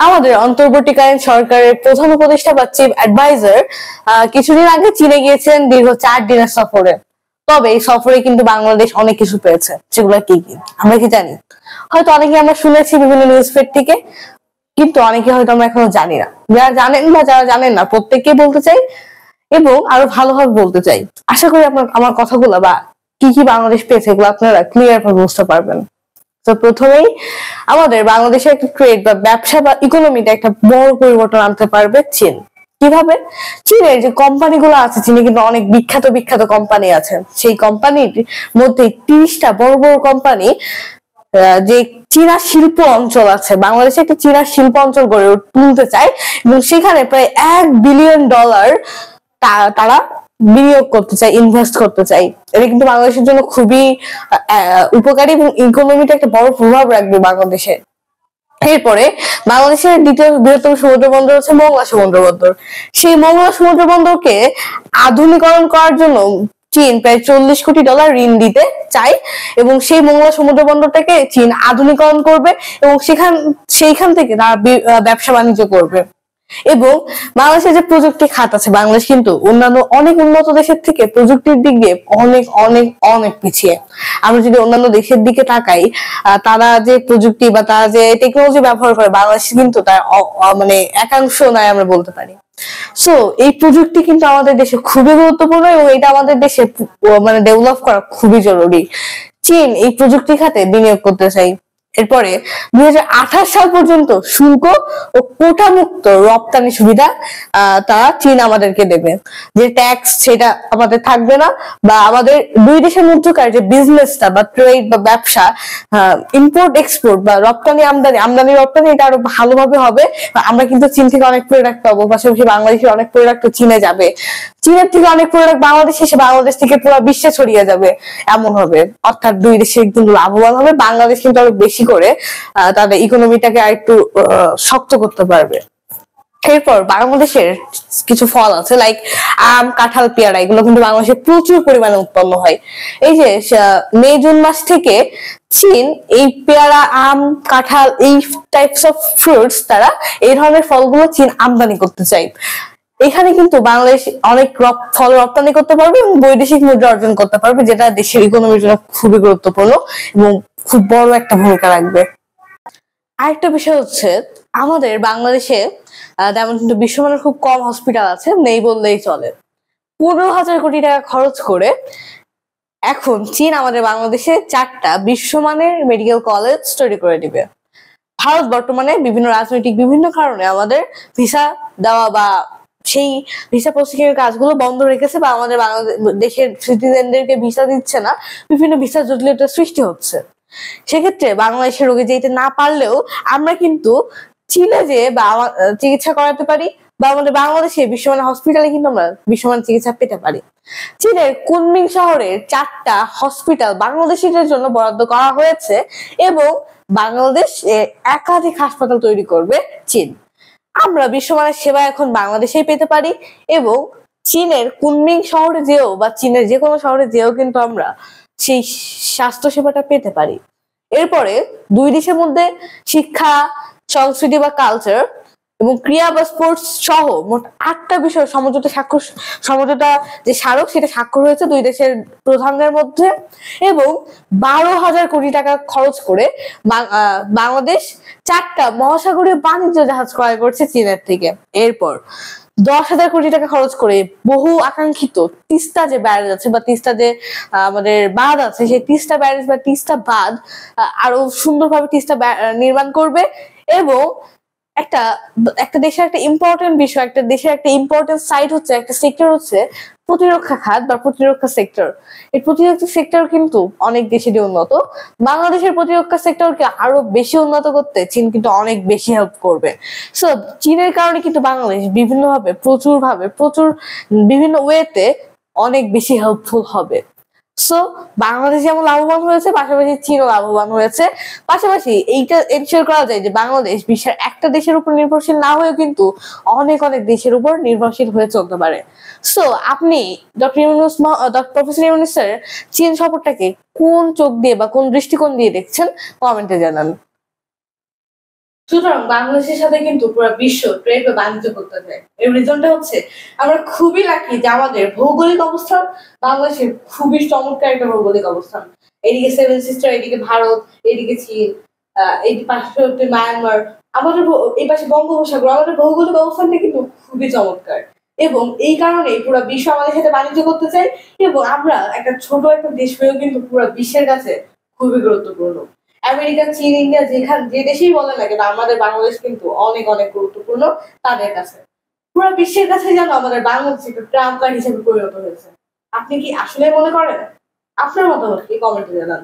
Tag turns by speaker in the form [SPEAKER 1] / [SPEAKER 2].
[SPEAKER 1] আমাদের অন্তর্বর্তীকালীন সরকারের প্রধান উপদেষ্টা বা চিফ অ্যাডভাইজার কিছুদিন আগে চীনে গিয়েছিলেন দীর্ঘ 4 দিনের সফরে। তবে এই সফরে কিন্তু বাংলাদেশ অনেক কিছু পেয়েছে, সেগুলো কি কি আমরা কি জানি? হয়তো অনেকে আমরা শুনেছি বিভিন্ন নিউজ ফিড থেকে, কিন্তু অনেকে হয়তো আমরা এখনো জানি না। যারা জানেন বা যারা জানেন না প্রত্যেককে বলতে চাই এবং আরো ভালোভাবে বলতে চাই। আশা করি আপনার আমার কথাগুলো বা কি কি বাংলাদেশ পেয়েছে এগুলো আপনারা ক্লিয়ার ভাবে বুঝতে পারবেন। তো প্রথমেই আমাদের বাংলাদেশের একটা ট্রেড বা ব্যবসা বা ইকোনমিতে একটা বড় পরিবর্তন আনতে পারবে চীন। কিভাবে? চীনের যে কোম্পানিগুলো আছে, চীনে কিন্তু অনেক বিখ্যাত বিখ্যাত কোম্পানি আছে। সেই কোম্পানির মধ্যে 30টা বড় বড় কোম্পানি যে চীনা শিল্প অঞ্চল আছে, বাংলাদেশে একটা চীনা শিল্প অঞ্চল গড়ে তুলতে চায় এবং সেখানে প্রায় $1 বিলিয়ন তারা বিনিয়োগ করতে চাই, ইনভেস্ট করতে চাই। এটা কিন্তু বাংলাদেশের জন্য খুবই উপকারী এবং ইকোনমিতে একটা বড় প্রভাব রাখবে বাংলাদেশে। এরপরে বাংলাদেশের দ্বিতীয় বৃহত্তম সমুদ্র বন্দর হচ্ছে মোংলা সমুদ্র বন্দর। সেই মোংলা সমুদ্র বন্দরকে আধুনিকরণ করার জন্য চীন প্রায় $40 কোটি ঋণ দিতে চায় এবং সেই মোংলা সমুদ্র বন্দরটাকে চীন আধুনিকরণ করবে এবং সেইখান থেকে তারা ব্যবসা বাণিজ্য করবে। এবং বাংলাদেশের যে প্রযুক্তি খাত আছে, বাংলাদেশ কিন্তু অন্যান্য অনেক উন্নত দেশের থেকে প্রযুক্তির দিক দিয়ে অনেক অনেক অনেক পিছিয়ে। আমরা যদি অন্যান্য দেশের দিকে তাকাই, তারা যে প্রযুক্তি বা তারা যে টেকনোলজি ব্যবহার করে, বাংলাদেশ কিন্তু তার মানে একাংশ নয় আমরা বলতে পারি। সো এই প্রযুক্তি কিন্তু আমাদের দেশে খুবই গুরুত্বপূর্ণ এবং এটা আমাদের দেশে মানে ডেভেলপ করা খুবই জরুরি। চীন এই প্রযুক্তি খাতে বিনিয়োগ করতে চাই। এরপরে 2028 সাল পর্যন্ত শুল্ক ও কোটা মুক্ত রপ্তানি সুবিধা তারা চীন আমাদেরকে দেবে। যে ট্যাক্স সেটা আমাদের থাকবে না, বা আমাদের দুই দেশের মধ্যকার যে বিজনেসটা বা ট্রেড বা ব্যবসা, ইম্পোর্ট এক্সপোর্ট বা রপ্তানি আমদানি রপ্তানি এটা আরো ভালোভাবে হবে। আমরা কিন্তু চীন থেকে অনেক প্রোডাক্ট পাবো, পাশাপাশি বাংলাদেশের অনেক প্রোডাক্ট চীনে যাবে, চীনের থেকে অনেক প্রোডাক্ট বাংলাদেশে এসে বাংলাদেশ থেকে পুরো বিশ্বে ছড়িয়ে যাবে, এমন হবে। অর্থাৎ দুই দেশে কিন্তু লাভবান হবে। বাংলাদেশ কিন্তু আরো বেশি করে তাদের ইকোনমিটাকে আরেকটু শক্ত করতে পারবে। এরপর বাংলাদেশের কিছু ফল আছে, লাইক আম, কাঁঠাল, পেয়ারা, এগুলো কিন্তু বাংলাদেশে প্রচুর পরিমাণে উৎপন্ন হয়। এই যে মে জুন মাস থেকে চীন এই পেয়ারা, আম, কাঁঠাল, এই টাইপস অফ ফ্রুটস, তারা এই ধরনের ফলগুলো চীন আমদানি করতে চায়। এখানে কিন্তু বাংলাদেশ অনেক ফল রপ্তানি করতে পারবে এবং বৈদেশিক মুদ্রা অর্জন করতে পারবে, যেটা দেশের ইকোনমির জন্য খুবই গুরুত্বপূর্ণ এবং খুব বড় একটা ভূমিকা রাখবে। আরেকটা বিষয় হচ্ছে, আমাদের বাংলাদেশে তেমন কিন্তু বিশ্বমানের খুব কম হসপিটাল আছে, নেই বললেই চলে। 15,000 কোটি টাকা খরচ করে এখন চীন আমাদের বাংলাদেশে 4টা বিশ্বমানের মেডিকেল কলেজ তৈরি করে দিবে। ভারত বর্তমানে বিভিন্ন রাজনৈতিক বিভিন্ন কারণে আমাদের ভিসা দেওয়া বা সেই ভিসা প্রসেসিং এর কাজগুলো বন্ধ রেখেছে, বা আমাদের বাংলাদেশের সিটিজেনদেরকে ভিসা দিচ্ছে না, বিভিন্ন ভিসা জটিলতা সৃষ্টি হচ্ছে। সেক্ষেত্রে বাংলাদেশের রোগী যেতে না পারলেও আমরা কিন্তু চীনে যে বা চিকিৎসা করাতে পারি, বা আমাদের বাংলাদেশে বিশ্বমানের হসপিটালে কিন্তু আমরা বিশ্বমানের চিকিৎসা পেতে পারি। চীনের কুনমিং শহরের 4টা হসপিটাল বাংলাদেশিদের জন্য বরাদ্দ করা হয়েছে এবং বাংলাদেশ একাধিক হাসপাতাল তৈরি করবে চীন। আমরা বিশ্বমানের সেবা এখন বাংলাদেশেই পেতে পারি এবং চীনের কুনমিং শহরে যেও বা চীনের যে কোনো শহরে যেও কিন্তু আমরা সেই স্বাস্থ্য সেবাটা পেতে পারি। এরপরে দুই দেশের মধ্যে শিক্ষা, সংস্কৃতি বা কালচার এবং ক্রীড়া বা স্পোর্টস সহ মোট 8টা বিষয় সমঝোতা যে স্মারক, সেটা স্বাক্ষর হয়েছে দুই দেশের প্রধানদের মধ্যে। এবং 12,000 কোটি টাকা খরচ করে বাংলাদেশ 4টা মহাসাগরীয় বাণিজ্য জাহাজ ক্রয় করছে চীনের থেকে। এরপর 10,000 কোটি টাকা খরচ করে বহু আকাঙ্ক্ষিত তিস্তা যে ব্যারেজ আছে বা তিস্তা যে আমাদের বাঁধ আছে, সেই তিস্তা ব্যারেজ বা তিস্তা বাঁধ আরো সুন্দরভাবে তিস্তা নির্মাণ করবে। এবং একটা দেশের একটা ইম্পর্টেন্ট বিষয়, একটা দেশের একটা ইম্পর্টেন্ট সাইড হচ্ছে, একটা সেক্টর হচ্ছে প্রতিরক্ষা খাত বা প্রতিরক্ষা সেক্টর। এই প্রতিরক্ষা সেক্টর কিন্তু অনেক দেশেরই উন্নত। বাংলাদেশের প্রতিরক্ষা সেক্টরকে আরো বেশি উন্নত করতে চীন কিন্তু অনেক বেশি হেল্প করবে। সো চীনের কারণে কিন্তু বাংলাদেশ প্রচুর বিভিন্ন ওয়েতে অনেক বেশি হেল্পফুল হবে। সো বাংলাদেশ যেমন লাভবান হয়েছে, পাশাপাশি চীনও লাভবান হয়েছে। পাশাপাশি এইটা এনশিওর করা যায় যে বাংলাদেশ বিশ্বের একটা দেশের উপর নির্ভরশীল না হয়েও কিন্তু অনেক অনেক দেশের উপর নির্ভরশীল হয়ে চলতে পারে। সো আপনি প্রফেসর ইউনূসের চীন সফরটাকে কোন চোখ দিয়ে বা কোন দৃষ্টিকোণ দিয়ে দেখছেন, কমেন্টে জানান। সুতরাং বাংলাদেশের সাথে কিন্তু পুরো বিশ্ব ট্রেড বা বাণিজ্য করতে চায়। এর রিজনটা হচ্ছে আমরা খুবই লাকি যে আমাদের ভৌগোলিক অবস্থান বাংলাদেশের খুবই চমৎকার একটা ভৌগোলিক অবস্থান। এদিকে সেভেন সিস্টার, এদিকে ভারত, এদিকে চীন, এই পাশে হচ্ছে মায়ানমার, আমাদের এই পাশে বঙ্গোপসাগর, আমাদের ভৌগোলিক অবস্থানটা কিন্তু খুবই চমৎকার। এবং এই কারণে পুরো বিশ্ব আমাদের সাথে বাণিজ্য করতে চায় এবং আমরা একটা ছোট একটা দেশ হয়েও কিন্তু পুরো বিশ্বের কাছে খুবই গুরুত্বপূর্ণ। আমেরিকা, চীন, ইন্ডিয়া যে দেশেই বলে না কেন আমাদের বাংলাদেশ কিন্তু অনেক অনেক গুরুত্বপূর্ণ তাদের কাছে। পুরো বিশ্বের কাছে যেন আমাদের বাংলাদেশ একটু ট্রাম্প কার্ড হিসেবে পরিণত হয়েছে। আপনি কি আসলে মনে করেন? আপনার মতামত কি কমেন্টে জানান।